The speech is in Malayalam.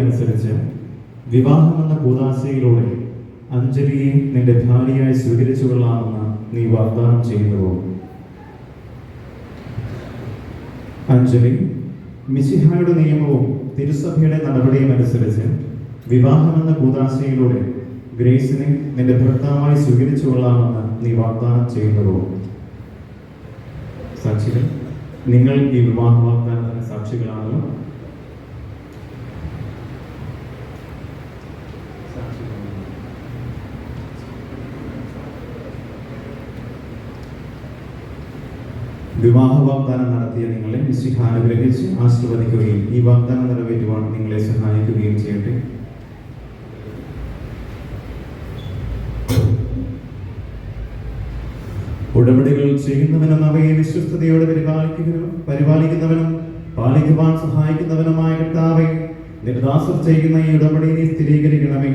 അനുസരിച്ച് വിവാഹമെന്ന കൂദാശയിലൂടെ അഞ്ജലിയെ നിന്റെ ഭാര്യയായി സ്വീകരിച്ചു കൊള്ളാമെന്ന് നീ വാഗ്ദാനം ചെയ്യുന്നുവോ? അഞ്ജലി, മിശിഹായുടെ നിയമവും തിരുസഭയുടെ നടപടിയും അനുസരിച്ച് വിവാഹമെന്ന കൂദാശയിലൂടെ ഗ്രേസിനെ നിന്റെ ഭർത്താവായി സ്വീകരിച്ചു കൊള്ളാമെന്ന് നീ വാഗ്ദാനം ചെയ്യുന്നുവോ? സാക്ഷികൾ, നിങ്ങൾ ഈ വിവാഹ വാഗ്ദാനത്തിന് സാക്ഷികളാണല്ലോ. വിവാഹ വാഗ്ദാനം നടത്തിയ നിങ്ങളെ മിശിഹ അനുഗ്രഹിച്ച് ആശീർവദിക്കുകയും ഈ വാഗ്ദാനം നിറവേറ്റുവാൻ നിങ്ങളെ സഹായിക്കുകയും ചെയ്യട്ടെ. ഉടമ്പടികൾ ചെയ്യുന്നവനും അവയെ വിശ്വസ്തയോടെ പരിപാലിക്കുന്നവനും പാലിക്കുവാൻ സഹായിക്കുന്നവനുമായ കർത്താവേ, നിർദാസർ ചെയ്യുന്ന ഈ ഉടമ്പടിയെ സ്ഥിരീകരിക്കണമേ.